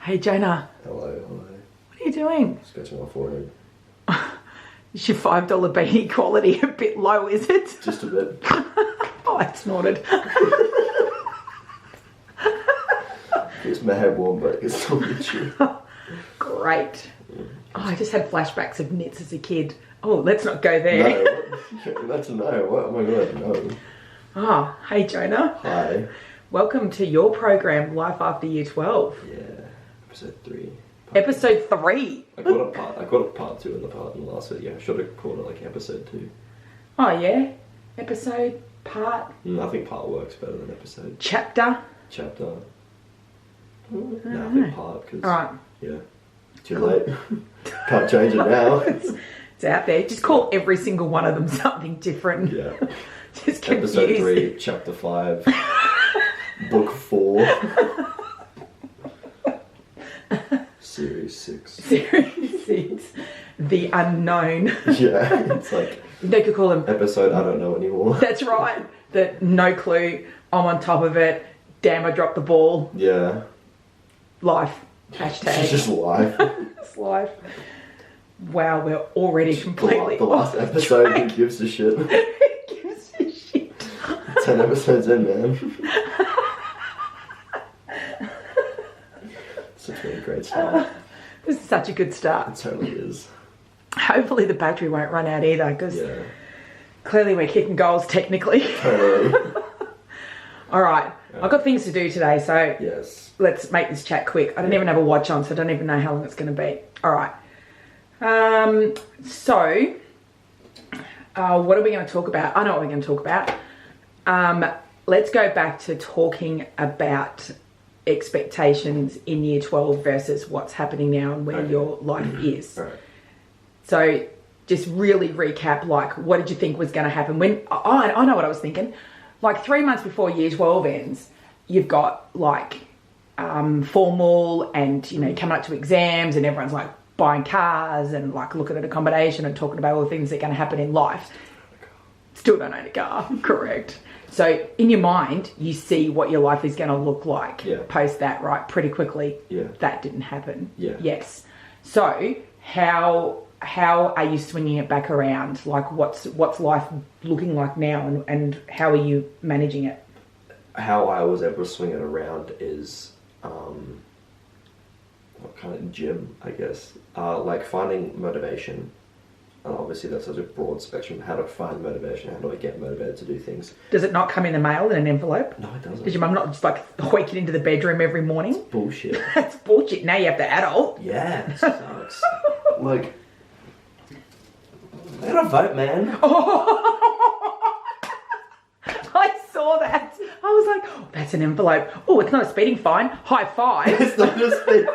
Hey Jonah, Hello. what are you doing? Scratching my forehead. Is your $5 beanie quality a bit low, is it? Just a bit. Oh, I snorted. Keeps my head warm, but it's still itchy. Great. Oh, I just had flashbacks of knits as a kid. Oh, let's not go there. No, that's a no. What? Oh my god, no. Oh, hey Jonah. Hi. Welcome to your program, Life After Year 12. Yeah. Episode 3. Episode 3. I got a part 2 in the last video. I should have called it like episode 2. Oh yeah. Episode, part, I think part works better than episode. chapter. Chapter. No, I think part, because... Alright. Yeah. Too late. Can't change it now. It's out there. Just call every single one of them something different. Yeah. Just confuse Episode 3, it. chapter 5, book 4. Series 6. Series 6. The unknown. Yeah, it's like They could call them. episode I don't know anymore. That's right. The no clue. I'm on top of it. Damn, I dropped the ball. Yeah. Life. Hashtag. It's just life. It's life. Wow, we're already completely. The last off episode, track. who gives a shit? Who gives a shit? 10 episodes in, man. It's been a great start. This is such a good start. It totally is. Hopefully the battery won't run out either, because Yeah. clearly we're kicking goals technically. Totally. All right, I've got things to do today, so Yes. let's make this chat quick. I don't even have a watch on, so I don't even know how long it's going to be. All right. What are we going to talk about? I know what we're going to talk about. Let's go back to talking about expectations in year 12 versus what's happening now and where your life is. Alright. So just really recap, like, what did you think was going to happen? I know what I was thinking. Like 3 months before year 12 ends, you've got like formal and, you know, coming up to exams and everyone's like buying cars and like looking at accommodation and talking about all the things that are going to happen in life. Still don't own a car, correct. So in your mind, you see what your life is going to look like post that, right? Pretty quickly. Yeah. That didn't happen. Yeah. Yes. So how are you swinging it back around? Like what's life looking like now and how are you managing it? How I was able to swing it around is, what kind of gym, I guess. Like finding motivation. Obviously that's such a broad spectrum. How to find motivation, how do I get motivated to do things? Does it not come in the mail in an envelope? No, it doesn't. Does your mum not just like hoik it into the bedroom every morning? Bullshit. That's bullshit. Now you have to adult. Yeah, it sucks. Like, I gotta vote, man. I saw that. I was like, oh, that's an envelope. Oh, it's not a speeding fine. High five. It's not just me.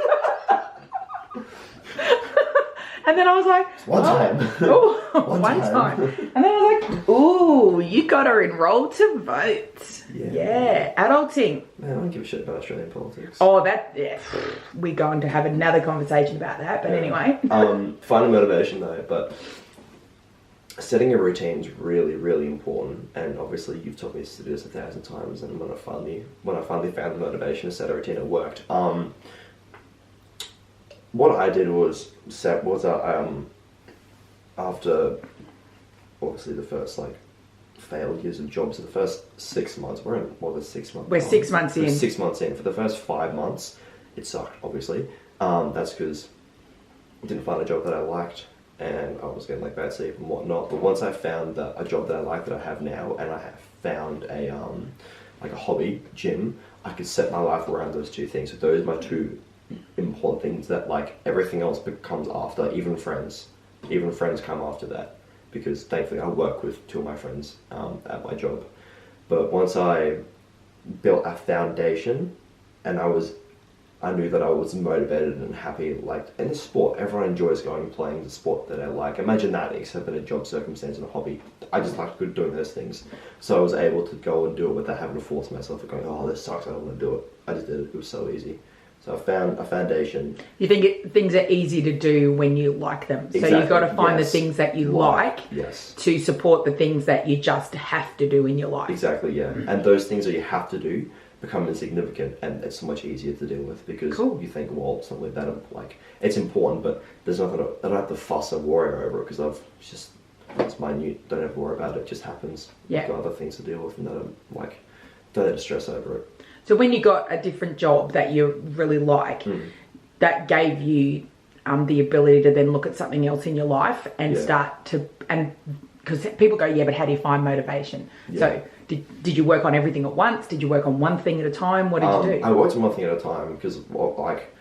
And then I was like, One time. Oh, One one time. time. And then I was like, ooh, you got to enroll to vote. Yeah. Adulting. Man, I don't give a shit about Australian politics. Oh, we're going to have another conversation about that. But anyway. Finding motivation though, but setting a routine is really, really important. And obviously you've taught me to do this 1,000 times. And when I finally found the motivation to set a routine, it worked. What I did was after obviously the first like failed years of jobs, the first 6 months, we're in 6 months. We're 6 months in. 6 months in. For the first 5 months, it sucked, obviously. That's because I didn't find a job that I liked and I was getting like bad sleep and whatnot. But once I found a job that I like that I have now, and I have found a like a hobby, gym, I could set my life around those two things. So those are my two important things that like everything else becomes after. Even friends come after that, because thankfully I work with 2 of my friends at my job. But once I built a foundation and I knew that I was motivated and happy, like in a sport, everyone enjoys going and playing the sport that I like. Imagine that, except in a job circumstance and a hobby. I just like doing those things. So I was able to go and do it without having to force myself and going, oh, this sucks, I don't want to do it. I just did it. It was so easy. So I found a foundation. You think things are easy to do when you like them. Exactly, So you've got to find the yes. things that you like Yes. to support the things that you just have to do in your life. Exactly, yeah. And those things that you have to do become insignificant, and it's so much easier to deal with because Cool. you think, well, it's not really that like it's important, but there's nothing. I don't have to fuss and worry over it because it's minute. Don't have to worry about it. It just happens. Yeah. I've got other things to deal with, and don't have to stress over it. So when you got a different job that you really like, that gave you the ability to then look at something else in your life and start to, and because people go, yeah, but how do you find motivation? Yeah. So did you work on everything at once? Did you work on one thing at a time? What did you do? I worked on one thing at a time because like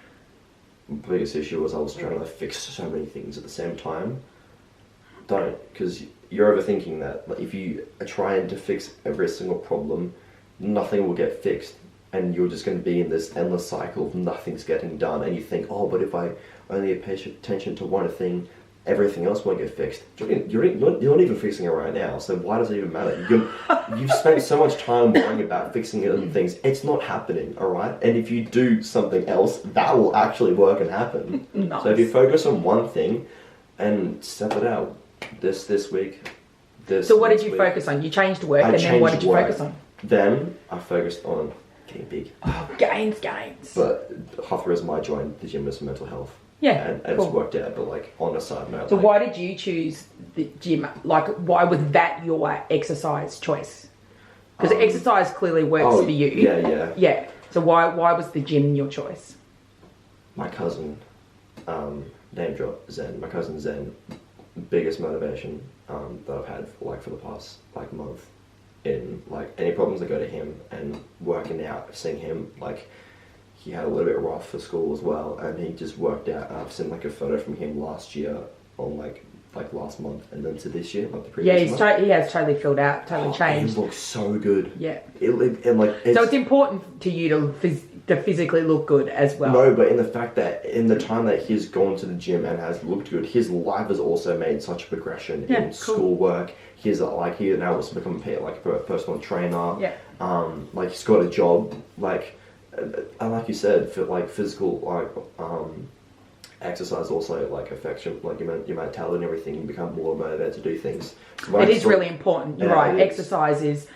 the biggest issue was I was trying to fix so many things at the same time. Don't, because you're overthinking that. Like, if you are trying to fix every single problem, nothing will get fixed, and you're just going to be in this endless cycle of nothing's getting done. And you think, oh, but if I only pay attention to one thing, everything else won't get fixed. You're not even fixing it right now, so why does it even matter? You've spent so much time worrying about fixing other things. It's not happening, all right? And if you do something else, that will actually work and happen. Nice. So if you focus on one thing and step it out, this week, So what did you week, focus on? You changed work, I and then what did changed you work. focus on? Then I focused on getting big. Oh, gains. But half the reason why I joined the gym was for mental health. Yeah, and cool. it's worked out. But like on a side note, So why did you choose the gym? Like, why was that your exercise choice? Because exercise clearly works for you. Yeah. Yeah. So why was the gym your choice? My cousin, name drop Zen. My cousin Zen, biggest motivation that I've had for the past month. In any problems, I go to him, and working out, seeing him he had a little bit rough for school as well, and he just worked out. I've seen a photo from him last year on last month, and then to this year, the previous month. He has totally filled out, totally changed. He looks so good. Yeah. So it's important to you to physically look good as well. No, but in the fact that in the time that he's gone to the gym and has looked good, his life has also made such a progression in schoolwork. He's he now wants to become a personal trainer. Yeah. He's got a job. And like you said, for physical exercise also affects your mentality and everything. You become more motivated to do things. So it is really important. You're right. Exercise is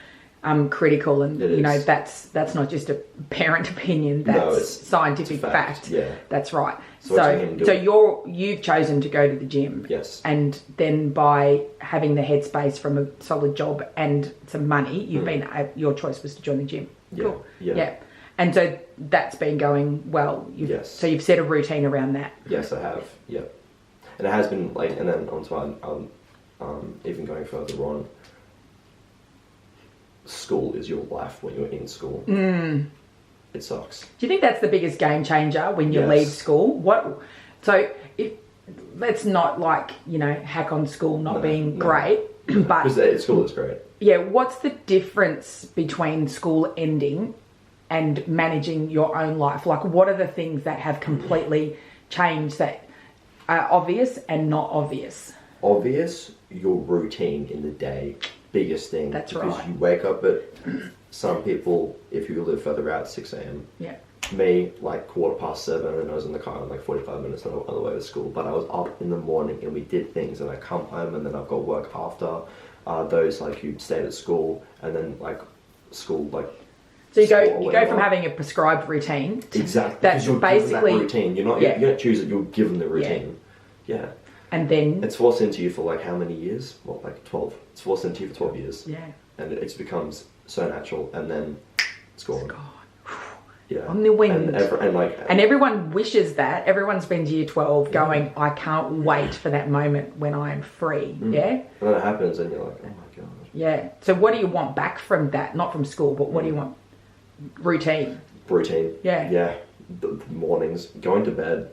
critical, and is. that's not just a parent opinion. That's scientific fact. Yeah, that's right. So you've chosen to go to the gym. Yes. And then by having the headspace from a solid job and some money, you've been your choice was to join the gym. Yeah. Cool. Yeah. And so that's been going well. Yes. So you've set a routine around that. Yes, I have. Yeah. And it has been and then onto even going further on. School is your life when you're in school. It sucks. Do you think that's the biggest game changer when you leave school? Let's not hack on school not being great, but because school is great. Yeah, what's the difference between school ending and managing your own life? What are the things that have completely changed that are obvious and not obvious? Obvious, your routine in the day, biggest thing. That's because right. You wake up at some people, if you live further out, 6 a.m. Yeah. Me, 7:15, and I was in the car in 45 minutes on the way to school. But I was up in the morning and we did things, and I come home and then I've got work after. Those who stayed at school and then school So you go from having a prescribed routine to exactly that's you're basically given that routine. You don't choose it. You're given the routine. Yeah. And then it's forced into you for how many years? 12. It's forced into you for 12 years. Yeah. And it becomes so natural, and then it's gone. Yeah. On the wind. And everyone wishes that. Everyone spends year 12 going, I can't wait for that moment when I am free. Yeah. And then it happens, and you're like, oh my god. Yeah. So what do you want back from that? Not from school, but what do you want? Routine. Yeah. Yeah. The mornings, going to bed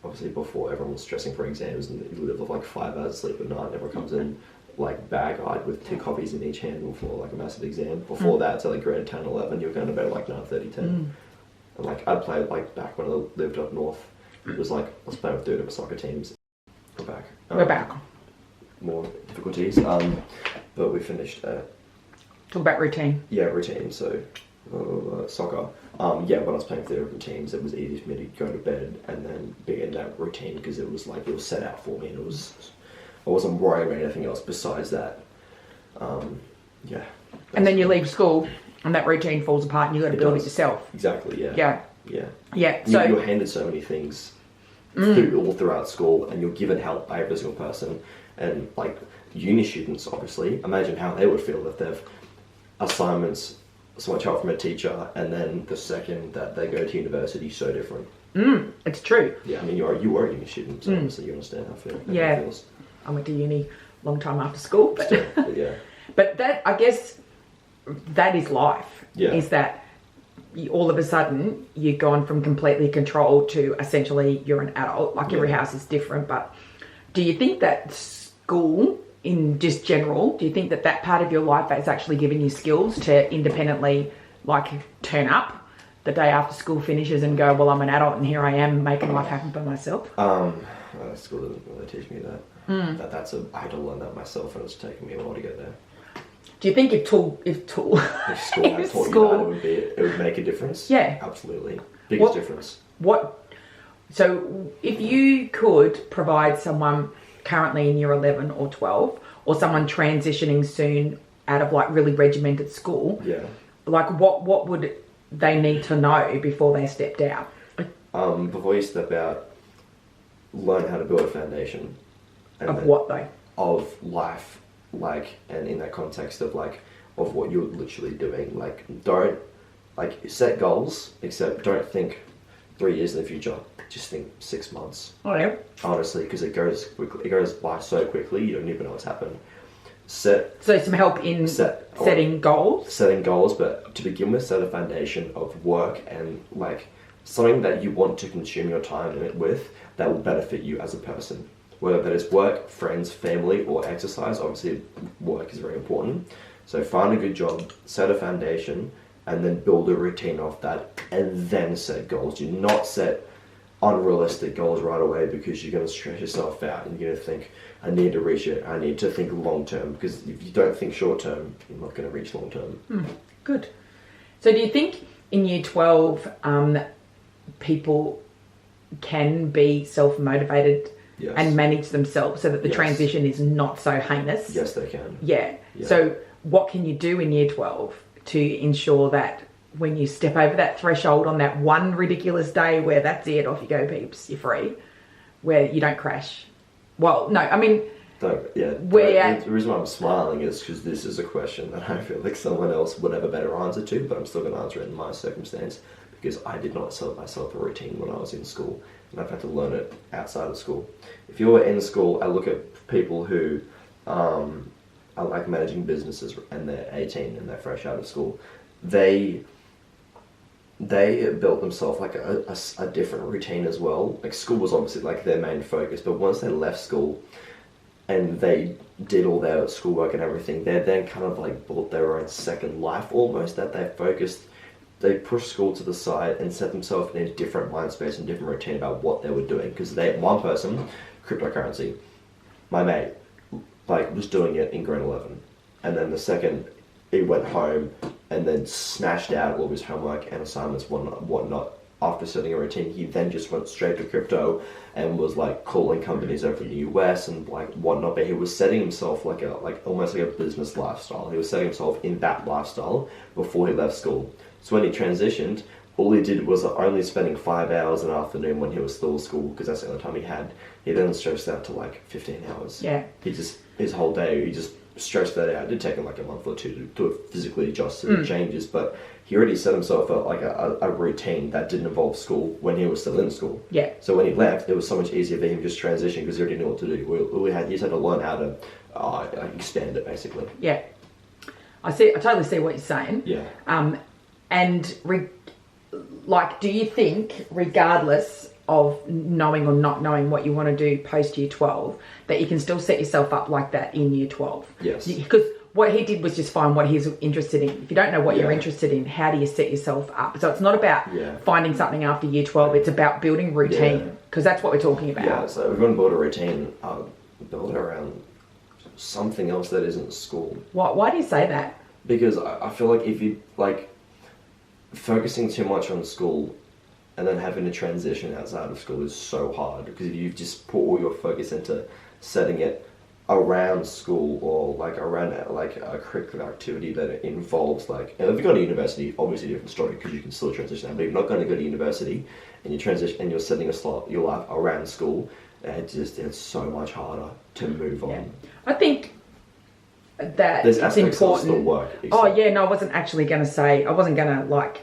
obviously before everyone was stressing for exams, and you live with 5 hours of sleep at night. Everyone comes in bag-eyed with 2 coffees in each hand before a massive exam. Before that, so grade 10, 11, you're going to bed at 9:30, 10. And I'd play back when I lived up north. It was I was playing with 3 different soccer teams. We're back. We're back. More difficulties. But we finished. Talk about routine. Yeah, routine. So soccer. When I was playing for the different teams, it was easy for me to go to bed and then be in that routine because it was it was set out for me, and I wasn't worrying about anything else besides that. And then you leave school and that routine falls apart and you've got to build it yourself. Exactly, yeah. Yeah. Yeah. Yeah. So You're handed so many things all throughout school, and you're given help by every single person. And like uni students, obviously, imagine how they would feel if they've assignments, so much help from a teacher, and then the second that they go to university, so different. it's true. Yeah, I mean, you are a uni student, so obviously you understand how Yeah. it feels. I went to uni a long time after school, but But yeah. but that, I guess, that is life. Yeah. Is that all of a sudden you've gone from completely controlled to essentially you're an adult. Like every house is different, but do you think that school, in just general, do you think that that part of your life has actually given you skills to independently, like, turn up the day after school finishes and go, well, I'm an adult and here I am making life happen by myself? School didn't really teach me that. I had to learn that myself, and it's taken me a while to get there. Do you think if school If school had If taught school- you that, it would make a difference. Yeah. Absolutely. Biggest difference. So if you could provide someone currently in year 11 or 12, or someone transitioning soon out of like really regimented school, Yeah. like what would they need to know before they stepped out? Before you step out, learn how to build a foundation. And Of then- what though? Of life, like, and in that context of like, of what you're literally doing. Like, don't, like, set goals, except don't think 3 years in the future. Just think 6 months. Oh yeah. Honestly, because it goes quickly. It goes by so quickly. You don't even know what's happened. So some help in setting goals. Setting goals, but to begin with, set a foundation of work and like something that you want to consume your time with that will benefit you as a person. Whether that is work, friends, family, or exercise. Obviously, work is very important. So find a good job, set a foundation, and then build a routine off that, and then set goals. Do not set unrealistic goals right away, because you're going to stress yourself out and you're going to think, I need to reach it. I need to think long term, because if you don't think short term, you're not going to reach long term. Good. So do you think in year 12 people can be self-motivated Yes. and manage themselves so that the Yes. transition is not so heinous? Yes, they can. Yeah. Yeah. So what can you do in year 12 to ensure that when you step over that threshold on that one ridiculous day where that's it, off you go, peeps, you're free, where you don't crash? Well, no, I mean... The reason why I'm smiling is because this is a question that I feel like someone else would have a better answer to, but I'm still going to answer it in my circumstance, because I did not set myself a routine when I was in school, and I've had to learn it outside of school. If you're in school, I look at people who are like managing businesses and they're 18 and they're fresh out of school. They built themselves like a different routine as well. Like, school was obviously like their main focus, but once they left school and they did all their schoolwork and everything, they then kind of like built their own second life almost, that they pushed school to the side and set themselves in a different mind space and different routine about what they were doing. Because one person, cryptocurrency, my mate, like, was doing it in grade 11, and then the second he went home and then smashed out all of his homework and assignments, whatnot. After setting a routine, he then just went straight to crypto and was like calling companies over in the US and like whatnot. But he was setting himself like almost like a business lifestyle. He was setting himself in that lifestyle before he left school. So when he transitioned, all he did was only spending 5 hours an afternoon when he was still at school, because that's the only time he had. He then stretched that to like 15 hours. Yeah. His whole day, he just stretched that out. It did take him like a month or two to physically adjust to the changes, but he already set himself up like a routine that didn't involve school when he was still in school. Yeah. So when he left, it was so much easier for him just transition, because he already knew what to do. He just had to learn how to expand it, basically. Yeah. I totally see what you're saying. Yeah. Do you think, regardless of knowing or not knowing what you want to do post year 12, that you can still set yourself up like that in year 12? Yes. Because what he did was just find what he's interested in. If you don't know what you're Yeah. interested in, how do you set yourself up? So it's not about Yeah. finding something after year 12, it's about building routine, because that's what we're talking about. Yeah, so if you want to build a routine, build it around something else that isn't school. Why do you say that? Because I feel like if you, like, focusing too much on school and then having to transition outside of school is so hard, because if you just put all your focus into setting it around school or like around like a curricular activity that involves like, and if you go to university, obviously a different story because you can still transition out, but if you're not going to go to university and you transition and you're setting your life around school, it's so much harder to move on. Yeah. I think that There's it's aspects that important. still work. Oh yeah, no, I wasn't actually going to say. I wasn't going to like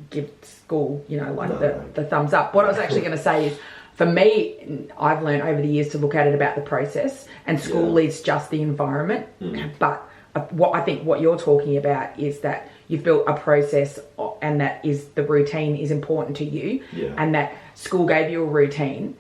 give school the thumbs up. What I was actually going to say is, for me, I've learned over the years to look at it about the process, and school is just the environment. But what you're talking about is that you've built a process, and that is the routine is important to you, and that school gave you a routine,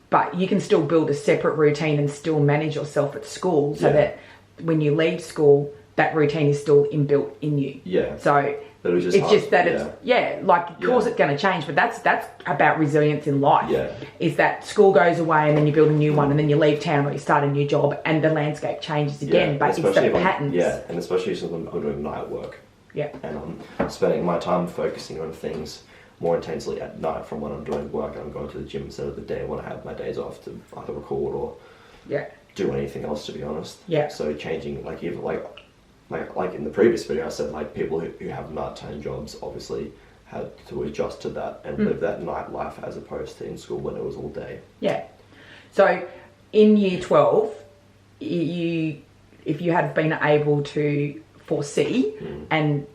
but you can still build a separate routine and still manage yourself at school, so that when you leave school, that routine is still inbuilt in you. Yeah. So But it was just it's hard. just that of course it's going to change, but that's about resilience in life. Yeah. Is that school goes away and then you build a new one, and then you leave town or you start a new job and the landscape changes again. But it's the patterns. And especially since I'm doing night work. Yeah. And I'm spending my time focusing on things more intensely at night from when I'm doing work and I'm going to the gym instead of the day when I have my days off to either record or do anything else, to be honest. Yeah. So changing, like even like in the previous video I said, like people who have nighttime jobs obviously had to adjust to that and live that nightlife as opposed to in school when it was all day. Yeah. So in year 12, if you had been able to foresee and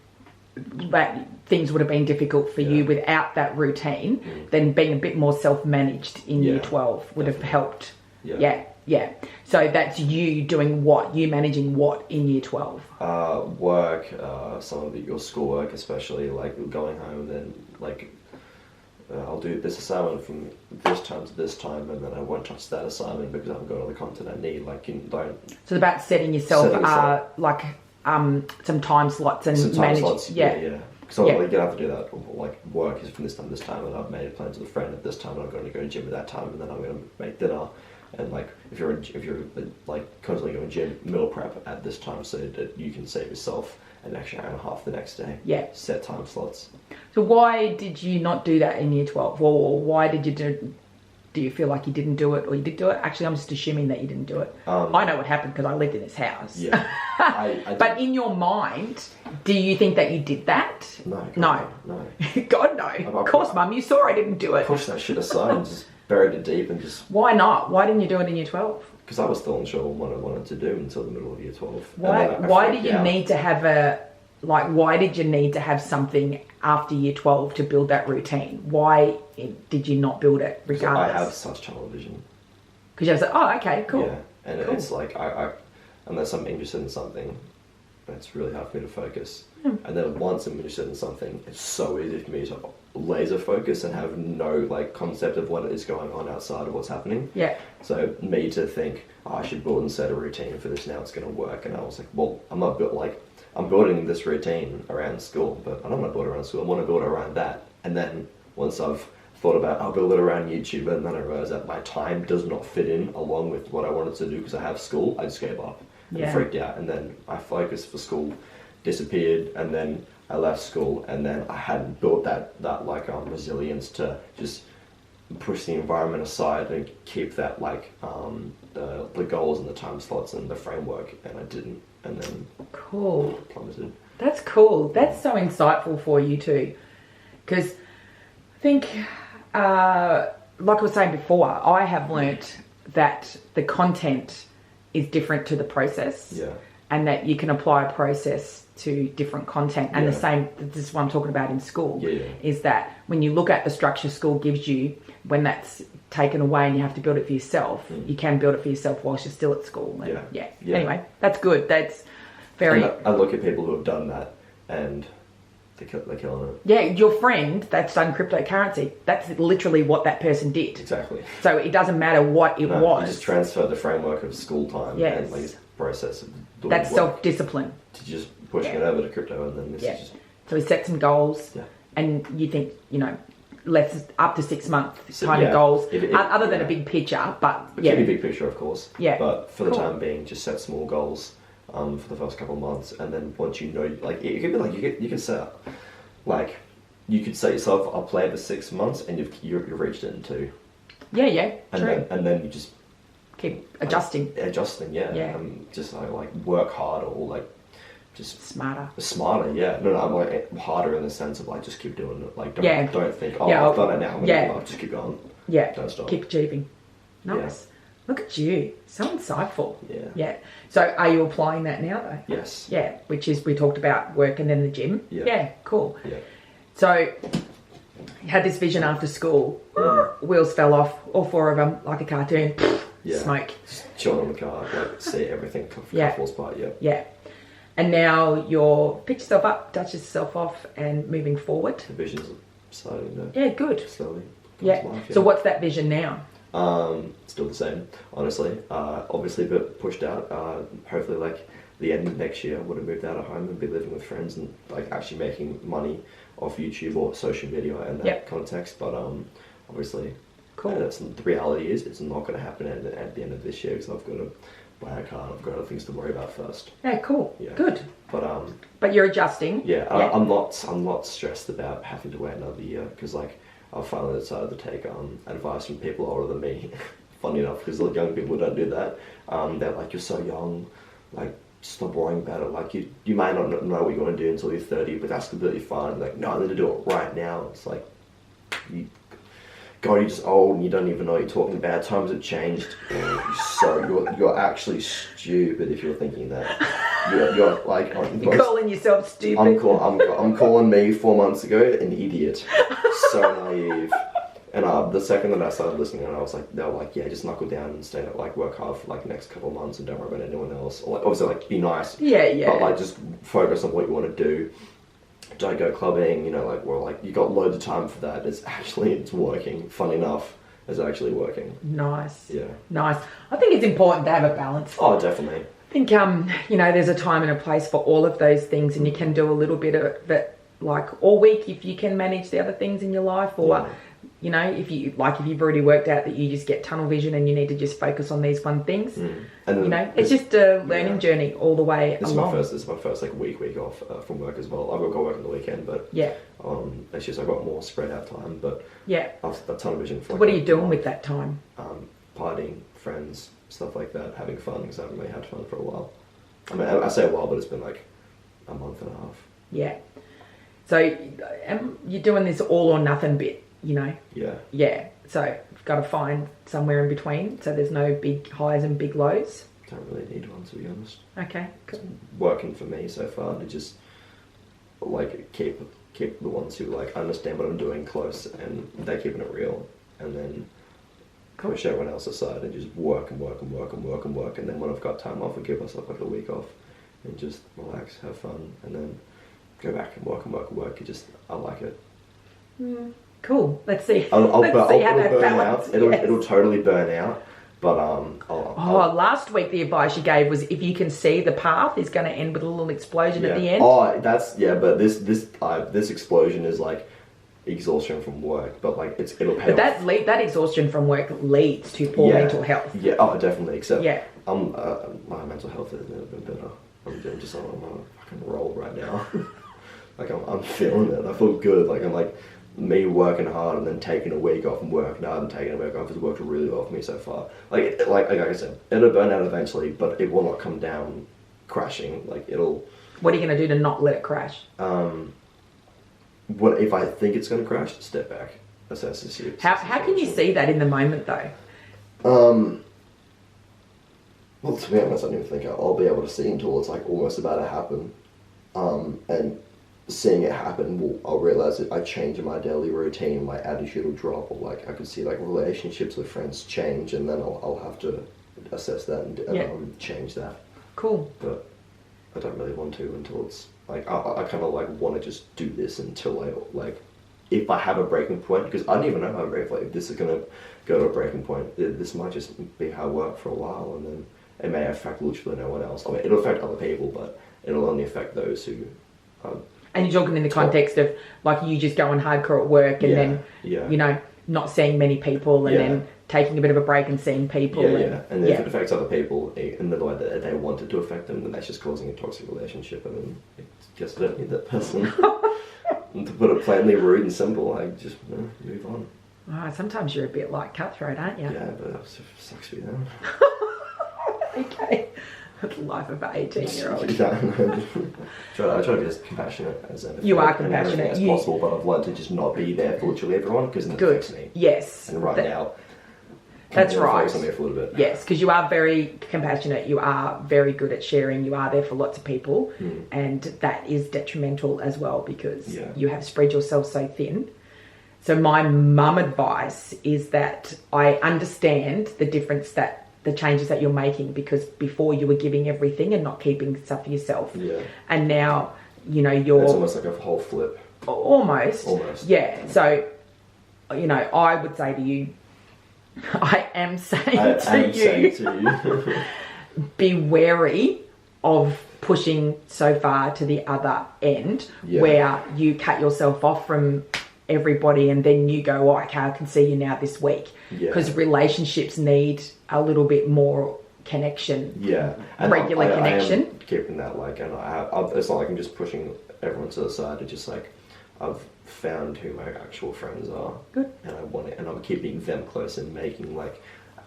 that things would have been difficult for you without that routine, then being a bit more self-managed in year 12 would have helped. Yeah. So that's you doing what? You managing what in year 12? Work, some of your schoolwork, especially like going home and then like I'll do this assignment from this time to this time, and then I won't touch that assignment because I haven't got all the content I need. Like you don't. So it's about setting yourself some time slots and managing. Yeah. So like, you have to do that. Like work is from this time to this time, and I've made a plan to the friend at this time, and I'm going to go to gym at that time, and then I'm going to make dinner. And like if you're like constantly going gym, meal prep at this time so that you can save yourself an extra hour and a half the next day. Yeah. Set time slots. So why did you not do that in year 12? Or why did you do you feel like you didn't do it, or you did do it? Actually, I'm just assuming that you didn't do it. I know what happened because I lived in this house. Yeah. But in your mind, do you think that you did that? No. God, no. Of course, Mum, you saw I didn't do it. Push that shit aside and just buried it deep and just... Why not? Why didn't you do it in year 12? Because I was still unsure what I wanted to do until the middle of year 12. Why did you need to have why did you need to have something after year 12 to build that routine? Why did you not build it regardless? I have such tunnel vision. Because you was like, oh, okay, cool. Yeah, and cool. It's like, unless I'm interested in something, it's really hard for me to focus. And then once I'm interested in something, it's so easy for me to laser focus and have no like concept of what is going on outside of what's happening. Yeah. So me to think, I should build and set a routine for this, now it's going to work. And I was like, well, I'm building this routine around school, but I don't want to build it around school. I want to build it around that. And then once I've thought about, I'll build it around YouTube, and then I realized that my time does not fit in along with what I wanted to do because I have school, I just gave up and freaked out. And then my focus for school disappeared, and then I left school, and then I hadn't built that resilience to just push the environment aside and keep that the goals and the time slots and the framework, and I didn't, and then cool plummeted. That's cool. That's so insightful for you too, because I think like I was saying before, I have learnt that the content is different to the process, and that you can apply a process to different content. And the same, this is what I'm talking about in school, is that when you look at the structure school gives you, when that's taken away and you have to build it for yourself, you can build it for yourself whilst you're still at school. And anyway, that's good. That's very... I look at people who have done that and they're killing it. Yeah, your friend that's done cryptocurrency, that's literally what that person did. Exactly. So it doesn't matter what it was. You just transfer the framework of school time and like process of doing that's self-discipline. To just pushing it over to crypto, and then this is just... So we set some goals, and you think, less up to 6 months kind of goals, other than a big picture, but keep a big picture, of course. Yeah. But for the time being, just set small goals for the first couple of months, and then once you know, like it could be like you can set like you could set yourself a plan for 6 months, and you've reached it in 2. Yeah, and true. Then you just keep adjusting. Adjusting, yeah. Yeah. Just like work harder or like just Smarter. yeah. No, I'm like harder in the sense of like just keep doing it. Like don't think, oh, Yeah, I've done it now, I'm gonna give up. Just keep going. Yeah. Don't stop. Keep achieving. Nice. Look at you. So insightful. Yeah. Yeah. So are you applying that now though? Yes. Yeah. Which is, we talked about work and then the gym. Yeah. Yeah. Cool. Yeah. So you had this vision after school. Wheels fell off, all four of them, like a cartoon. Yeah. Smoke. Just chill in the car, like see everything Yeah. falls apart. Yeah. Yeah. And now you're pick yourself up, dust yourself off, and moving forward. The vision's starting to Yeah, good. slowly. come Yeah. to life, So what's that vision now? Still the same, honestly. Obviously, a bit pushed out. Hopefully, like the end of next year, I would have moved out of home and be living with friends and like actually making money off YouTube or social media and that context. But obviously, Cool. that's the reality is it's not going to happen at the end of this year because I've got to buy a car. I've got other things to worry about first. Yeah, cool. Yeah. Good. But you're adjusting. yeah, I'm not stressed about having to wait another year because like I finally decided to take advice from people older than me. Funny enough, because young people don't do that. They're like, you're so young, like stop worrying about it. Like you might not know what you want to do until you're 30, but that's completely fine. Like no, I need to do it right now. It's like God, you're just old and you don't even know what you're talking about. Times have changed. You're actually stupid if you're thinking that. You're like You're calling yourself stupid. I'm calling me 4 months ago an idiot. So naive. And the second that I started listening, and I was like, they were like, yeah, just knuckle down and stay like work hard for like the next couple of months and don't worry about anyone else. Or like obviously like be nice. Yeah. But like just focus on what you want to do. Don't go clubbing, you know, like well, like you got loads of time for that. It's working. Fun enough, it's actually working. Nice. Yeah. Nice. I think it's important to have a balance. Oh, definitely. I think there's a time and a place for all of those things, and you can do a little bit of it like all week if you can manage the other things in your life, or if you've already worked out that you just get tunnel vision and you need to just focus on these one things. And then, it's just a learning journey all the way along. This is my first like week off from work as well. I've got to work on the weekend, but it's just I've got more spread out time. But I've got tunnel vision. For what are you doing with that time? Partying, friends, stuff like that, having fun because I haven't really had fun for a while. I mean, I say a while, but it's been like a month and a half. Yeah. So you're doing this all or nothing bit, Yeah. Yeah. So you've got to find somewhere in between. So there's no big highs and big lows. Don't really need one, to be honest. Okay. Cool. It's working for me so far to just like keep the ones who like understand what I'm doing close and they're keeping it real, and then push everyone else aside and just work and work and work and work and work, and then when I've got time off, I give myself like a week off and just relax, have fun, and then go back and work and work and work. I like it. Cool. Let's see. I'll Let's see how that burn balance. out. It'll totally burn out. But last week the advice you gave was if you can see the path is going to end with a little explosion at the end. Oh, but this explosion is like exhaustion from work, but like it'll pay off. But that exhaustion from work leads to poor mental health. Yeah, oh, definitely. Except my mental health has never been better. I'm just on a fucking roll right now. Like I'm feeling it. I feel good. Like I'm like me working hard and then taking a week off from work. Now I'm taking a week off because it worked really well for me so far. Like I said, it'll burn out eventually, but it will not come down crashing. Like it'll. What are you going to do to not let it crash? What if I think it's going to crash? Step back, assess the situation. How can you see that in the moment though? Well, to be honest, I don't even think I'll be able to see until it's like almost about to happen. And seeing it happen, I'll realize that I change in my daily routine, my attitude will drop, or like I could see like relationships with friends change, and then I'll have to assess that and change that. Cool. But I don't really want to until it's like I kind of like want to just do this until I like if I have a breaking point, because I don't even know how if this is gonna go to a breaking point. This might just be how I work for a while, and then it may affect literally no one else. I mean, it'll affect other people, but it'll only affect those who. And you're talking in the context of like you just going hardcore at work and then not seeing many people and then taking a bit of a break and seeing people. And if it affects other people in the way that they want it to affect them, then that's just causing a toxic relationship, and then it's just don't need that person. And to put it plainly, rude and simple, like just move on. Oh, sometimes you're a bit like cutthroat, aren't you? Yeah, but that sucks to be them. Okay. That's the life of an 18-year-old. I try to be as compassionate as empathetic You are and compassionate. everything as possible, but I've learned to just not be there for literally everyone because it Good. affects me. Yes. And right now, that's right. Focus on me for a little bit. Yes, because you are very compassionate. You are very good at sharing. You are there for lots of people, and that is detrimental as well because you have spread yourself so thin. So my mum advice is that I understand the difference that the changes that you're making, because before you were giving everything and not keeping stuff for yourself. Yeah. And now, you know, you're... It's almost like a whole flip. Almost. Almost. Yeah. So, you know, I would say to you, I am saying to you, be wary of pushing so far to the other end where you cut yourself off from everybody and then you go, oh, okay, I can see you now this week. Because relationships need a little bit more connection. Yeah. And regular connection. I am keeping that, like, and it's not like I'm just pushing everyone to the side. It's just like I've found who my actual friends are. Good. And I want it, and I'm keeping them close and making like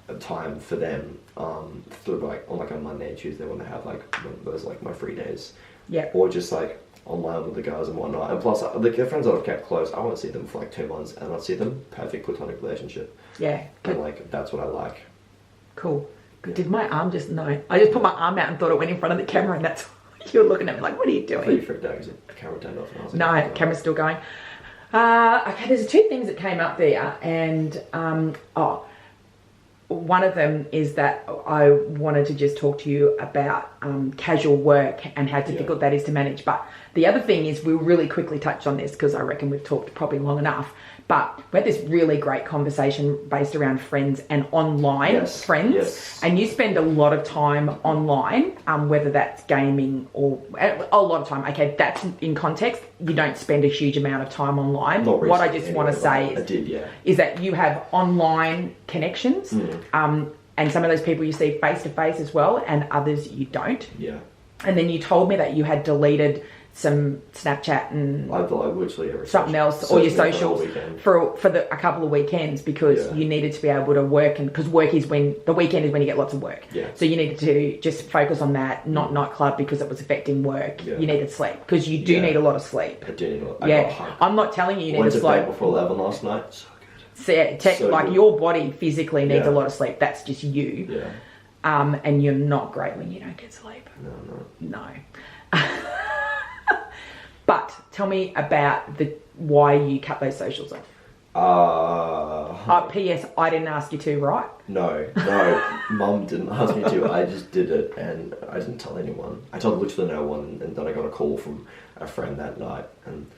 a time for them through like on like a Monday and Tuesday when they have like those like my free days. Yeah. Or just like online with the guys and whatnot. And plus, the friends that I've kept close, I won't see them for like 2 months, and I'll see them perfect platonic relationship. Yeah. And like that's what I like. Cool. Yeah. Did my arm just no? I just put my arm out and thought it went in front of the camera, and that's why you were looking at me like, what are you doing? I thought you freaked out because the camera turned off. And I was like, no, camera's still going. Okay, there's 2 things that came up there, and one of them is that I wanted to just talk to you about casual work and how difficult that is to manage. But the other thing is, we'll really quickly touch on this because I reckon we've talked probably long enough. But we had this really great conversation based around friends and online friends. Yes. And you spend a lot of time online, whether that's gaming or a lot of time. Okay, that's in context. You don't spend a huge amount of time online. Not what I just want to say is that you have online connections. And some of those people you see face to face as well, and others you don't. Yeah. And then you told me that you had deleted some Snapchat and I literally something else, or your socials for a couple of weekends because you needed to be able to work, and because work is when the weekend is when you get lots of work. Yeah. So you needed to just focus on that, not nightclub because it was affecting work. Yeah. You needed sleep because you do need a lot of sleep. I do need a lot. I'm not telling you need to sleep. Went to bed before 11 last night. So good. So like your body physically needs a lot of sleep. That's just you. Yeah. And you're not great when you don't get sleep. No. But tell me about why you cut those socials off. P.S. I didn't ask you to, right? No. Mum didn't ask me to. I just did it, and I didn't tell anyone. I told literally no one, and then I got a call from a friend that night, and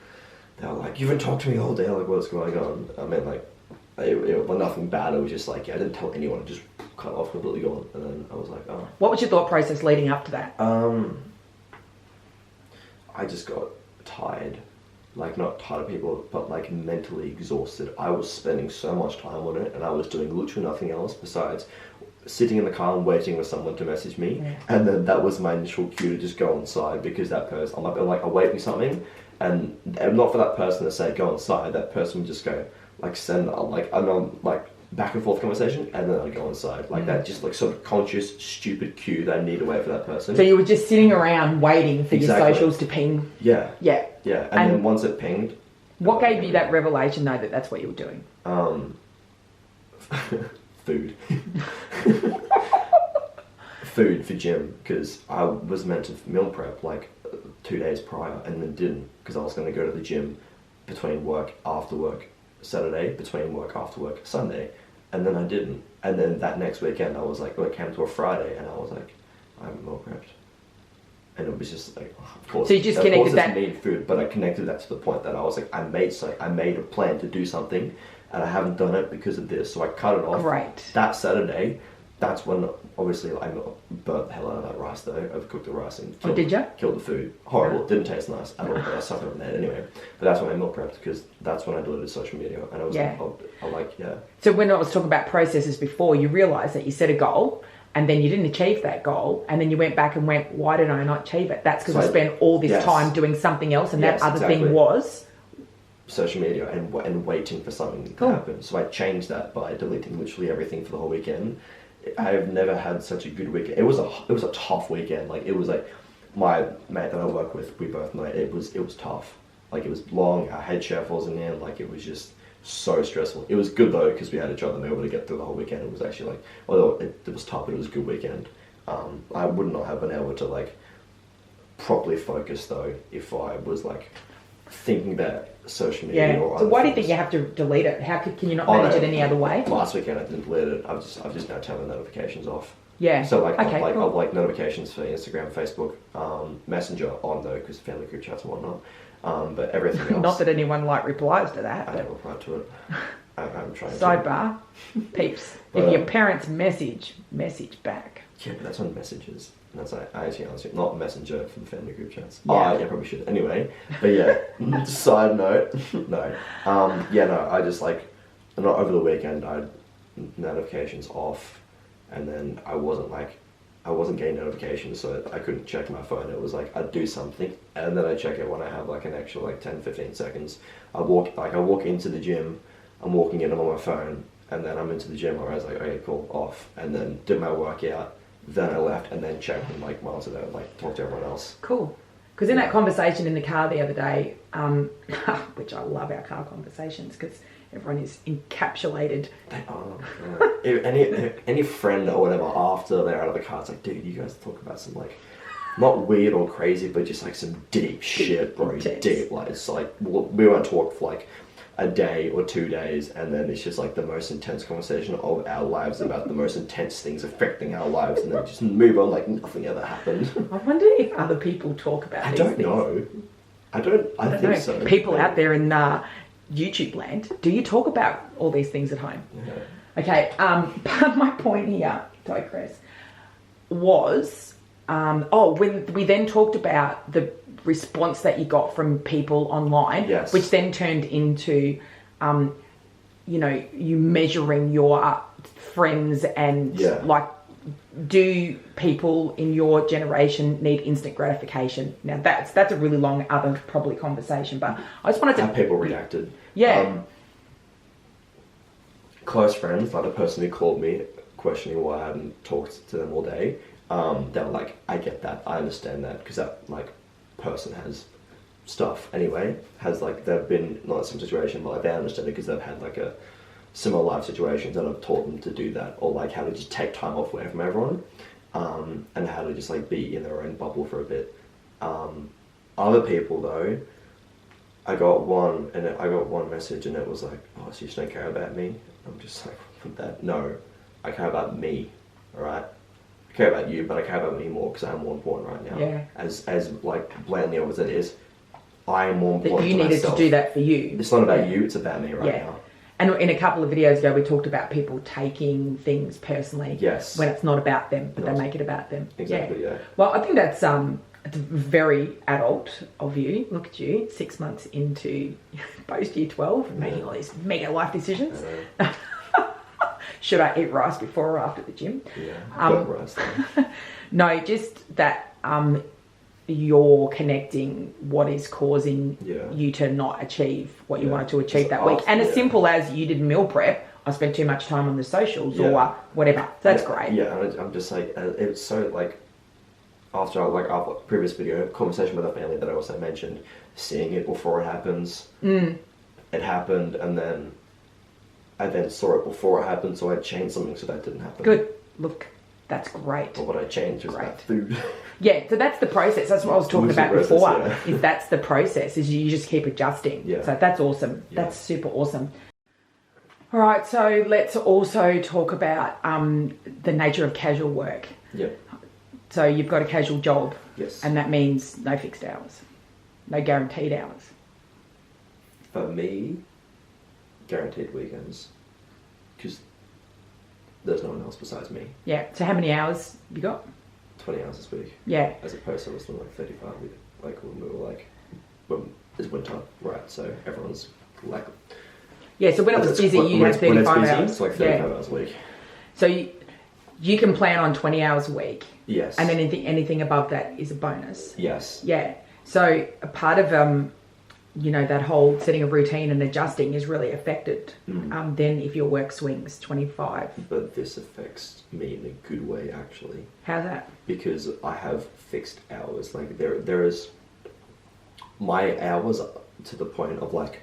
they were like, "You haven't talked to me all day. Like, what's going on?" I mean, like, it was nothing bad. It was just like, I didn't tell anyone. It just cut off, completely gone. And then I was like, oh. What was your thought process leading up to that? I just got tired. Like, not tired of people, but like mentally exhausted. I was spending so much time on it, and I was doing literally nothing else besides sitting in the car and waiting for someone to message me. Yeah. And then that was my initial cue to just go inside, because that person, I'm like awaiting something, and not for that person to say go inside, that person would just go, like, send like I know, like, back and forth conversation, and then I go inside, like that, just like sort of conscious stupid cue that I need to wait for that person. So you were just sitting around waiting for your socials to ping. Yeah. And then once it pinged, what gave you that revelation though that that's what you were doing? Food. Food for gym, because I was meant to meal prep like 2 days prior, and then didn't, because I was going to go to the gym between work, after work Saturday, between work, after work Sunday, and then I didn't. And then that next weekend I was like, well, it came to a Friday, and I was like, I haven't meal prepped. And it was just like, of course. So you just connected that. Need food, but I connected that to the point that I was like, I made a plan to do something, and I haven't done it because of this. So I cut it off. Right. That Saturday, that's when obviously I burnt the hell out of that rice though. Overcooked the rice and killed the food. Horrible. It didn't taste nice at all. But I suffered from that anyway. But that's when I meal prepped, because that's when I deleted social media, and I was So when I was talking about processes before, you realised that you set a goal, and then you didn't achieve that goal, and then you went back and went, why did I not achieve it? That's because I spent all this time doing something else, and that other thing was social media and waiting for something Cool. to happen. So I changed that by deleting literally everything for the whole weekend. I've never had such a good weekend. It was a tough weekend. Like it was like my mate that I work with, we both know it was tough. Like it was long. Our head chef wasn't in. Like it was just so stressful. It was good though because we had each other and we were able to get through the whole weekend. It was actually like, although it was tough, but it was a good weekend. I would not have been able to like properly focus though if I was like thinking about social media. Yeah. Or So other why do you things. think you have to delete it? Can you not Oh, manage no. it any other way? Last weekend I didn't delete it. I've just now turned the notifications off. Yeah. So like okay, I've cool. like notifications for Instagram, Facebook, Messenger on though because family group chats and whatnot. But everything else. Not that anyone like replies to that. I But never reply to it. I'm trying to. sidebar, peeps. But, If your parents message back. Yeah, but that's on messages. And that's like, I actually answer it, not Messenger for the family group chats. Yeah. Oh, yeah, probably should. Anyway, but yeah, side note, no. Yeah, no, I just like, not over the weekend, I had notifications off, and then I wasn't getting notifications, so I couldn't check my phone. It was like, I'd do something, and then I check it when I have like an extra like 10, 15 seconds. I walk into the gym, I'm walking in, I'm on my phone, and then I'm into the gym where I was like, okay, cool, off, and then did my workout. Then I left and then checked and like miles ago, like talked to everyone else. Cool. Because in that conversation in the car the other day, which I love our car conversations because everyone is encapsulated. Any friend or whatever after they're out of the car, it's like, dude, you guys talk about some like, not weird or crazy, but just like some deep shit, bro. Intense. Deep. Like it's like we won't talk for like a day or 2 days, and then it's just like the most intense conversation of our lives about the most intense things affecting our lives, and then just move on like nothing ever happened. I wonder if other people talk about I these don't things. know. I think know. so. People out there in YouTube land, do you talk about all these things at home? Yeah. Okay, but my point here, digress, was, when we then talked about the response that you got from people online, Yes. which then turned into, you measuring your friends and Yeah. like, do people in your generation need instant gratification? Now that's a really long other probably conversation, but I just wanted How to. people reacted. Yeah. Close friends, like the person who called me questioning why I hadn't talked to them all day, they were like, I get that, I understand that, because that like person has stuff anyway, has like, they've been not in some situation, but like they understand it because they've had like a similar life situations and I've taught them to do that, or like how to just take time off away from everyone, and how to just like be in their own bubble for a bit. Other people though, I got one message and it was like, oh, so you just don't care about me? I'm just like, that, no, I care about me, alright? I care about you, but I care about me more because I'm more important right now. Yeah. As like blandly as it is, I am more That important you to needed myself. to do that for you. It's not about Yeah. you, it's about me right now. And in a couple of videos ago, we talked about people taking things personally Yes. when it's not about them, but Yes. they make it about them. Exactly, yeah. Well, I think that's it's very adult of you. Look at you, 6 months into post year 12, making all these mega life decisions. Should I eat rice before or after the gym? Yeah, got rice though. No, just that you're connecting what is causing Yeah. you to not achieve what you Yeah. wanted to achieve It's that week. And as yeah. simple as you did meal prep, I spent too much time on the socials Yeah. or whatever. So that's Yeah, great. Yeah, and I'm just like, it's so like, after our previous video, conversation with our family that I also mentioned, seeing it before it happens. It happened, and then I then saw it before it happened, so I changed something so that didn't happen. Good. Look, that's great. But what I changed was Great. that food. Yeah, so that's the process. That's what I was talking Losing about process, before. yeah. Is that's the process? Is you just keep adjusting. Yeah. So that's awesome. Yeah. That's super awesome. All right, so let's also talk about the nature of casual work. Yeah. So you've got a casual job, Yes. and that means no fixed hours, no guaranteed hours. For me, guaranteed weekends, because there's no one else besides me. Yeah. So how many hours you got? 20 hours this week, Yeah. as opposed to us doing like 35. Like when we were like, when it's winter, right? So everyone's like. Yeah. So when it was busy, you had 35 hours. It's like 35 hours a week. So you can plan on 20 hours a week, Yes. and anything above that is a bonus. Yes. Yeah. So a part of you know, that whole setting of routine and adjusting is really affected. Then if your work swings 25. But this affects me in a good way, actually. How's that? Because I have fixed hours. Like there is my hours to the point of like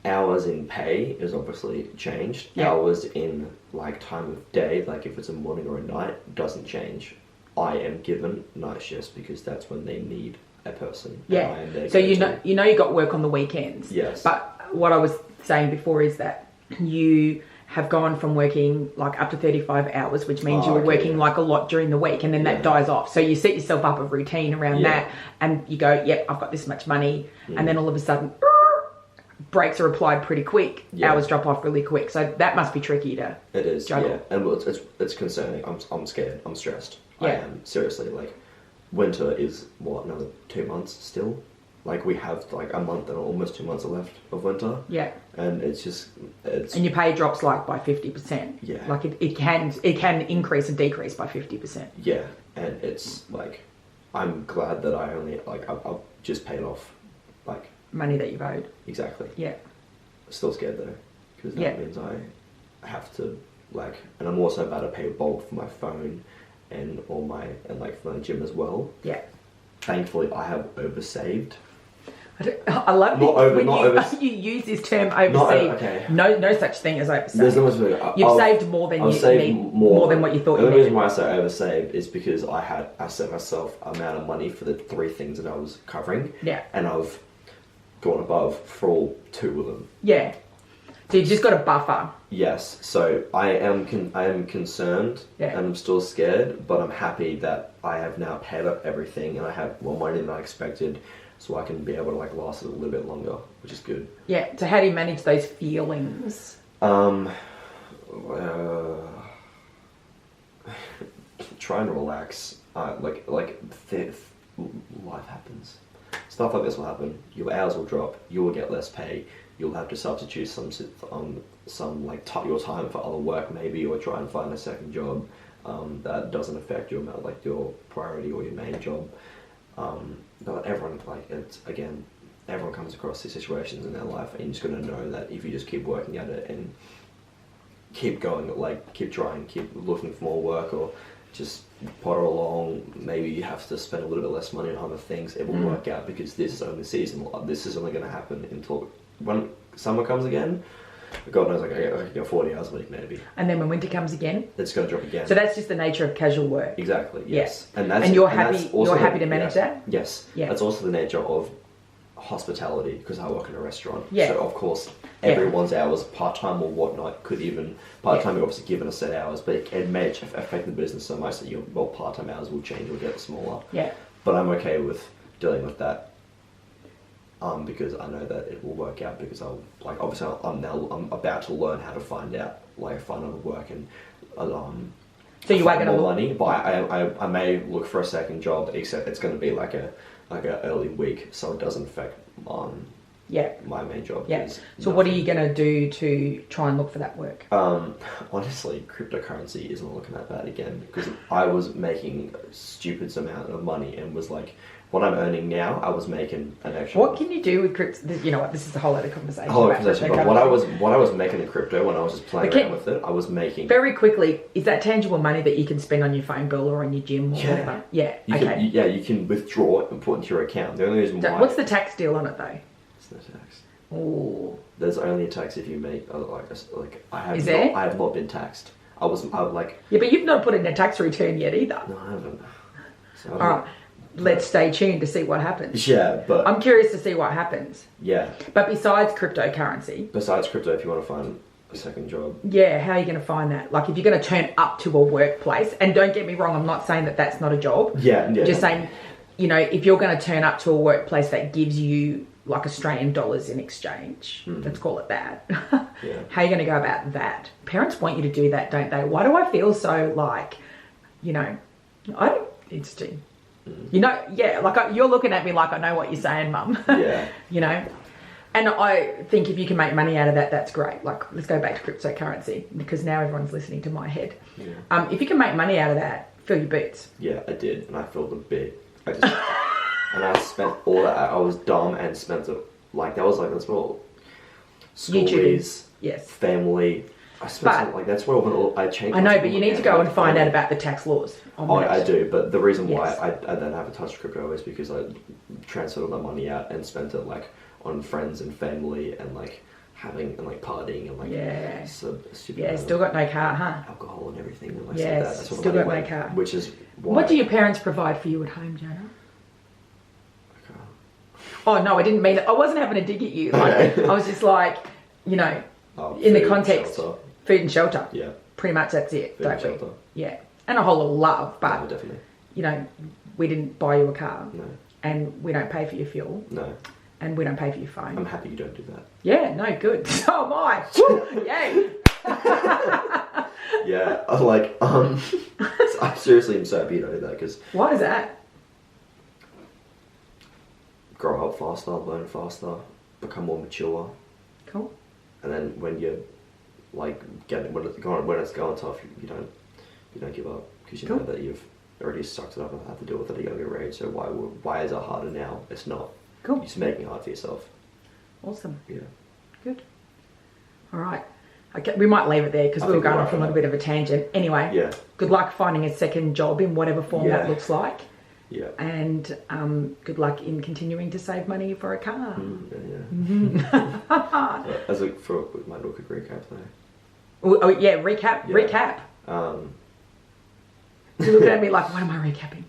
hours in pay is obviously changed. Yeah. Hours in like time of day, like if it's a morning or a night, doesn't change. I am given night shifts because that's when they need a person. and I Yeah. am their So you go-to. know you got work on the weekends. Yes. But what I was saying before is that you have gone from working like up to 35 hours, which means you were okay, working yeah. like a lot during the week, and then that Yeah. dies off. So you set yourself up a routine around Yeah. that, and you go, yep, I've got this much money. And then all of a sudden, breaks are applied pretty quick. Yeah. Hours drop off really quick. So that must be tricky to It is, juggle. yeah, and well, it's concerning. I'm scared. I'm stressed. I Yeah. am seriously. Like, winter is what, another 2 months still. Like we have like a month and almost 2 months left of winter, Yeah. and it's And your pay drops like by 50%. Yeah. Like it can increase and decrease by 50%. yeah, and it's like I'm glad that I only like I've just paid off like Money that you've owed. exactly. Yeah. Still scared though, because that Yeah. means I have to like, and I'm also about to pay bulk for my phone and all my and like for my gym as well. Yeah. Thankfully, I have oversaved. I love Not it over- when not you, over- you use this term oversaved. okay. No such thing as oversaved. There's no such thing. You've saved more than I've you saved need, more than what you thought The you only reason needed. why I say oversaved is because I set myself amount of money for the 3 things that I was covering. Yeah. And I've gone above for all 2 of them. Yeah. So you've just got a buffer. Yes. So I am concerned Yeah. and I'm still scared, but I'm happy that I have now paid up everything and I have more money than I expected, so I can be able to like last it a little bit longer, which is good. Yeah. So how do you manage those feelings? Trying to relax. Life happens. Stuff like this will happen. Your hours will drop. You will get less pay. You'll have to substitute some like your time for other work maybe, or try and find a second job that doesn't affect your like your priority or your main job. But everyone everyone comes across these situations in their life, and you're just gonna know that if you just keep working at it and keep going, like keep trying, keep looking for more work, or just potter along. Maybe you have to spend a little bit less money on other things. It will work out, because this is only seasonal. This is only going to happen until when summer comes again. God knows, I can get 40 hours a week maybe. And then when winter comes again, It's going to drop again. so that's just the nature of casual work. Exactly. Yes. And you're that's happy. also You're happy to manage that. Yes. Yeah. That's also the nature of hospitality, because I work in a restaurant. Yeah. So of course Yeah. everyone's hours, part time or whatnot, could even part time. You're obviously given a set hours, but it may affect the business so much that your part time hours will change or get smaller. Yeah. But I'm okay with dealing with that. Because I know that it will work out, because I'm about to learn how to find other work, and So you are find going to more look. money. But I may look for a second job, except it's going to be like a early week, so it doesn't affect Yeah. my main job. Yeah. is So what are nothing. you going to do to try and look for that work? Honestly, cryptocurrency isn't looking that bad again, because I was making a stupid amount of money and was like, what I'm earning now, I was making an extra. What can you do with crypto? You know what? This is a whole other conversation. whole about conversation, but cryptocurrency. what I was making in crypto when I was just playing Okay. around with it, I was making. Very quickly, is that tangible money that you can spend on your phone bill or on your gym or Yeah. whatever? Yeah. You Okay. can, you can withdraw it and put into your account. The only reason why What's the tax deal on it though? It's no tax. Ooh. There's only a tax if you make I have Is not, there? I have not been taxed. I like Yeah, but you've not put in a tax return yet either. no, I haven't. So I All don't- right. Let's stay tuned to see what happens. Yeah, but I'm curious to see what happens. yeah. But besides cryptocurrency, Besides crypto, if you want to find a second job, yeah, how are you going to find that? Like, if you're going to turn up to a workplace, and don't get me wrong, I'm not saying that that's not a job. yeah. Just saying, you know, if you're going to turn up to a workplace that gives you like Australian dollars in exchange, let's call it that. Yeah. How are you going to go about that? Parents want you to do that, don't they? Why do I feel so like, you know, I don't, interesting. You know, yeah, like you're looking at me like I know what you're saying, Mum. Yeah. You know, and I think if you can make money out of that, that's great. Like, let's go back to cryptocurrency, because now everyone's listening to my head. Yeah. If you can make money out of that, fill your boots. Yeah, I did, and I felt a bit. I and I spent all that. I was dumb and spent it like that's what schoolies, Yes. family. I spent that's where I changed. I know, but you need to go and find out about the tax laws. I do, but the reason why I don't have a touch of crypto is because I transferred all that money out and spent it like on friends and family and like having and like partying and like still got no car, huh? Alcohol and everything and like yes, that. That's what still got no car. Which is why. What do your parents provide for you at home, Jonah? Oh no, I didn't mean it. I wasn't having a dig at you. Like, I was just like, in the context, shelter. Food and shelter. Yeah. Pretty much that's it, Food and don't we? shelter. Yeah. And a whole lot of love, but no, definitely. We didn't buy you a car. No. And we don't pay for your fuel. No. And we don't pay for your phone. I'm happy you don't do that. Yeah, no, good. So am I. Woo, yay. Yeah, I seriously am so happy you don't do that because. Why is that? Grow up faster, learn faster, become more mature. Cool. And then when you're like when it's going tough, you don't give up because you know that you've already sucked it up and had to deal with it at a younger age. So why is it harder now? It's not. Cool. You're just making it hard for yourself. Awesome. Yeah. Good. All right. Okay, we might leave it there because we were going off on a little bit of a tangent. Anyway. Yeah. Good luck finding a second job in whatever form that looks like. Yeah. And good luck in continuing to save money for a car. For my look at recap though. Oh yeah, recap. You're looking at me like, what am I recapping?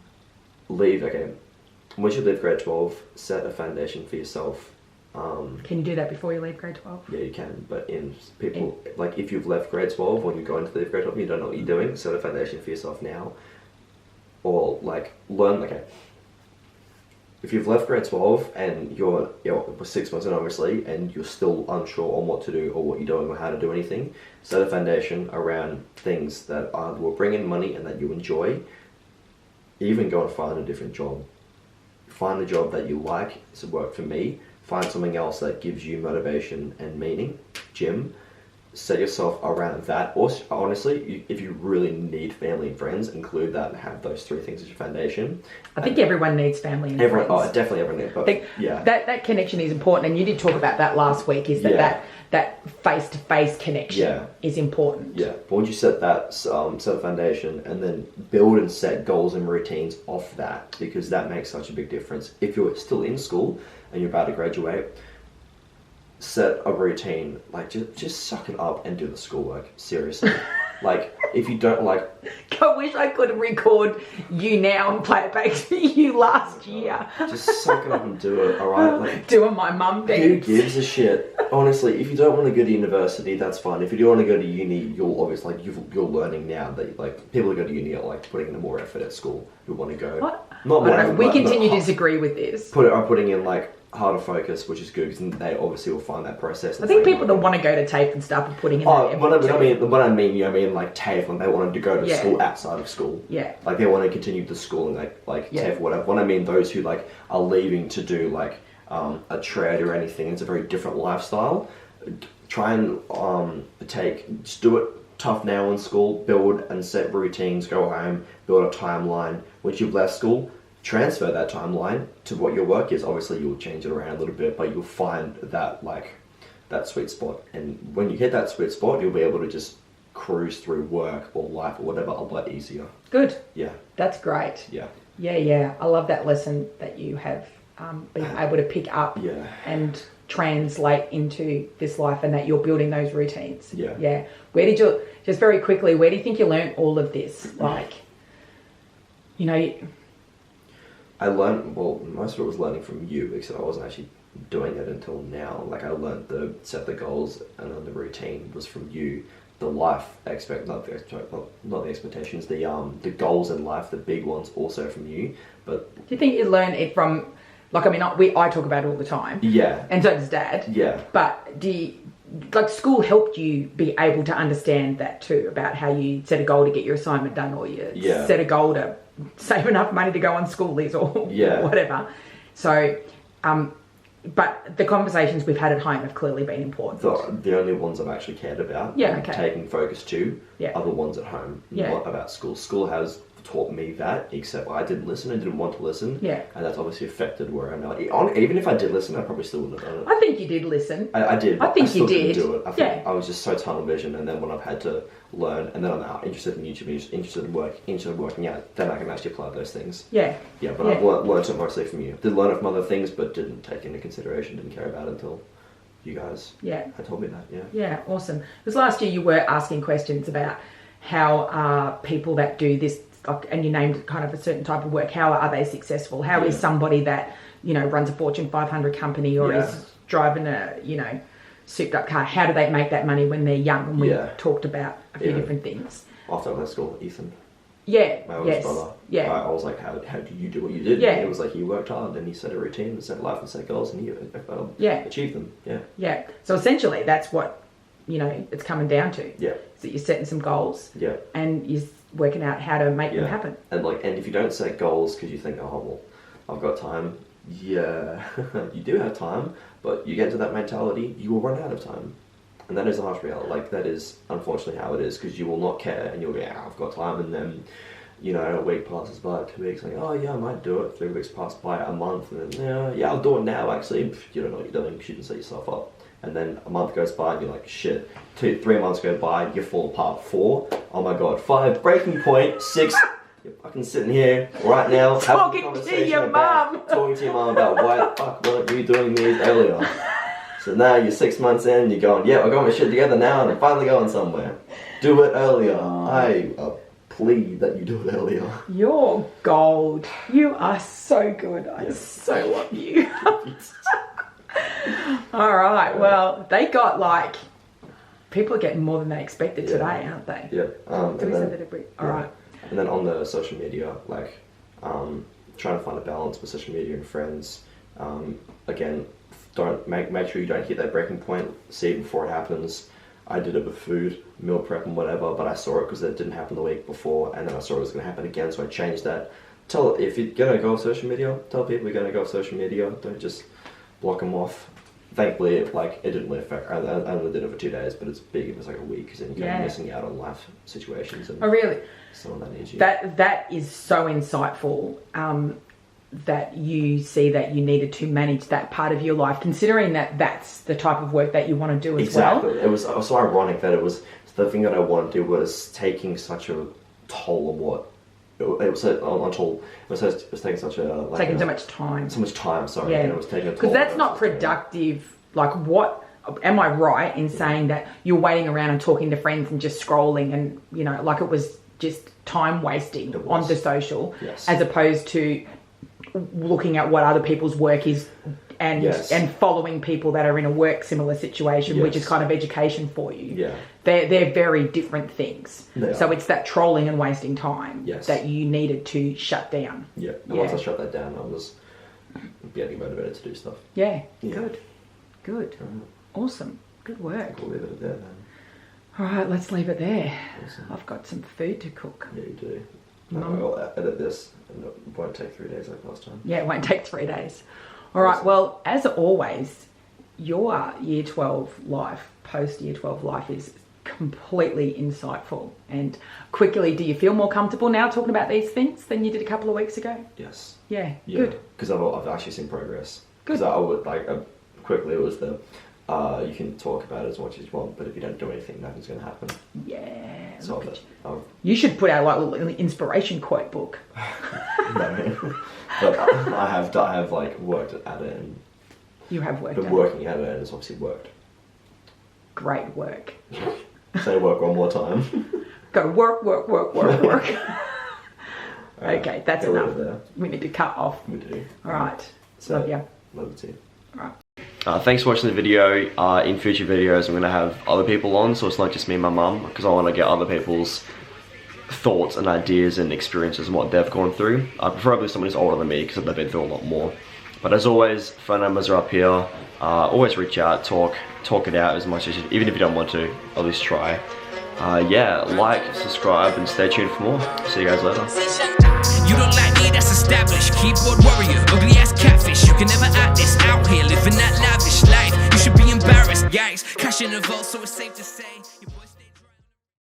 Once you leave grade 12, set a foundation for yourself. Can you do that before you leave grade 12? Yeah, you can. But like if you've left grade 12 or you're going to leave grade 12 and you don't know what you're doing, set a foundation for yourself now. Or like learn, if you've left grade 12 and you're 6 months in obviously and you're still unsure on what to do or what you're doing or how to do anything, set a foundation around things that will bring in money and that you enjoy. Even go and find a different job. Find the job that you like. It's work for me. Find something else that gives you motivation and meaning. Gym. Set yourself around that. Or honestly, if you really need family and friends, include that and have those three things as your foundation. I think everyone needs family and friends. Oh, definitely everyone needs. But that connection is important, and you did talk about that last week. Is that face-to-face connection is important. Yeah. But once you set that, set a foundation, and then build and set goals and routines off that, because that makes such a big difference. If you're still in school and you're about to graduate, set a routine, like just suck it up and do the schoolwork, seriously. Like, if you don't like... I wish I could record you now and play it back to you last year. Just suck it up and do it, alright? Like, doing my mum dance. Who gives a shit? Honestly, if you don't want to go to university, that's fine. If you do want to go to uni, you'll obviously, you're learning now that, like, people who go to uni are, like, putting in more effort at school who want to go... What? Not more effort, we continue to disagree with this. Are putting in, like, harder focus, which is good because they obviously will find that process. I think people that want to go to TAFE and stuff are putting in that effort. What I mean, like TAFE, when they wanted to go to school outside of school. Yeah. Like they want to continue the schooling, like TAFE, whatever. What I mean, those who like are leaving to do like a trade or anything, it's a very different lifestyle. Try and just do it tough now in school, build and set routines, go home, build a timeline. Once you've left school, transfer that timeline to what your work is. Obviously, you'll change it around a little bit, but you'll find that that sweet spot. And when you hit that sweet spot, you'll be able to just cruise through work or life or whatever a lot easier. Good. Yeah. That's great. Yeah. Yeah. I love that lesson that you have been able to pick up and translate into this life, and that you're building those routines. Yeah. Just very quickly, where do you think you learned all of this? Like, I learned, most of it was learning from you, except I wasn't actually doing it until now. Like, I learned set the goals, and then the routine was from you. The life not the expectations, the goals in life, the big ones, also from you. But do you think you learn it from, I talk about it all the time. Yeah. And so does Dad. Yeah. But school helped you be able to understand that too, about how you set a goal to get your assignment done, or you set a goal to save enough money to go on schoolies or whatever. So, but the conversations we've had at home have clearly been important. The only ones I've actually cared about, taking focus to, are the ones at home, not about school. School has taught me that, except I didn't listen and didn't want to listen. Yeah. And that's obviously affected where I'm at. Even if I did listen, I probably still wouldn't have done it. I think you did listen. I did. I think still you did. Didn't do it. I think Yeah. I was just so tunnel vision, and then when I've had to learn, and then I'm interested in YouTube, interested in working out, then I can actually apply those things. Yeah. Yeah, but I've learned it mostly from you. Did learn it from other things, but didn't take into consideration, didn't care about it until you guys had told me that. Yeah. Yeah, awesome. Because last year you were asking questions about how are people that do this, like, and you named kind of a certain type of work, how are they successful? How is somebody that, you know, runs a Fortune 500 company or is driving a, you know, souped up car, how do they make that money when they're young? And we talked about a few different things. After I left school, Ethan. Yeah. My oldest brother. Yeah. I was like, how do you do what you did? Yeah. And it was like, he worked hard and he set a routine and set life and set goals and he achieved them. Yeah. Yeah. So essentially that's what, you know, it's coming down to. Yeah. Is that you're setting some goals. Yeah. And you're working out how to make them happen. And if you don't set goals because you think, oh, well, I've got time. Yeah, you do have time, but you get into that mentality, you will run out of time. And that is the harsh reality. Like, that is unfortunately how it is, because you will not care and you'll be, I've got time, and then, you know, a week passes by, 2 weeks, like, oh yeah, I might do it. 3 weeks pass by, a month, and then, yeah, I'll do it now, actually. You don't know what you're doing, you didn't set yourself up. And then a month goes by and you're like, shit. 3 months go by, you fall apart. 4, oh my god. 5, breaking point. 6, you're fucking sitting here right now talking to your mum. Talking to your mum about why the fuck weren't you doing these earlier. So now you're 6 months in, you're going, yeah, I got my shit together now and I'm finally going somewhere. Do it earlier. I plead that you do it earlier. You're gold. You are so good. I so love you. All right. Well, they got like, people are getting more than they expected today, aren't they? Yeah. All right. And then on the social media, like, trying to find a balance with social media and friends. Again, don't make sure you don't hit that breaking point. See it before it happens. I did it with food, meal prep and whatever, but I saw it because it didn't happen the week before, and then I saw it was going to happen again, so I changed that. If you're going to go off social media, tell people you're going to go off social media. Don't just block them off. Thankfully, it didn't really affect. I only did it for 2 days, but it's big if it's like a week, because then you're kind of missing out on life situations. And really? Some of that needs you. That is so insightful. That you see that you needed to manage that part of your life, considering that that's the type of work that you want to do as well. It was so ironic that it was the thing that I wanted to do was taking such a toll on what. It was taking such a taking so much time. So much time, sorry. Yeah. And it was taking a toll. Because that's not productive. Like, what am I right in saying that you're waiting around and talking to friends and just scrolling and, you know, like it was just time wasting on the social, as opposed to looking at what other people's work is and following people that are in a work similar situation, which is kind of education for you. Yeah. They're very different things. So are. it's that trolling and wasting time that you needed to shut down. Yeah. And once I shut that down, I was getting motivated to do stuff. Yeah. Good. Awesome. Good work. We'll leave it at that then. All right, let's leave it there. Awesome. I've got some food to cook. Yeah, you do. I'll edit this, and it won't take 3 days like last time. Yeah, it won't take 3 days. All right, well, as always, your Year 12 life, post-Year 12 life is completely insightful. And quickly, do you feel more comfortable now talking about these things than you did a couple of weeks ago? Yes. Yeah. Good. Because I've actually seen progress. Good. Because I would, quickly it was you can talk about it as much as you want, but if you don't do anything, nothing's going to happen. Yeah. So you should put out like a little inspiration quote book. No, but I have like worked at it, and you have worked. Been working at it, and it's obviously worked. Great work. Say work one more time. Go work. Okay, that's enough. We need to cut off. We do. All right. So, love you. Love you too. All right. Thanks for watching the video. In future videos I'm going to have other people on, so it's not just me and my mum, because I want to get other people's thoughts and ideas and experiences and what they've gone through. Preferably someone who's older than me, because they've been through a lot more. But as always, phone numbers are up here. Always reach out, talk it out as much as even if you don't want to, at least try. Yeah, like, subscribe, and stay tuned for more. See you guys later. You don't like me, that's established. Keyboard warrior, ugly ass catfish. You can never act this out here, living that lavish life. You should be embarrassed, guys. Cash in the vault, so it's safe to say.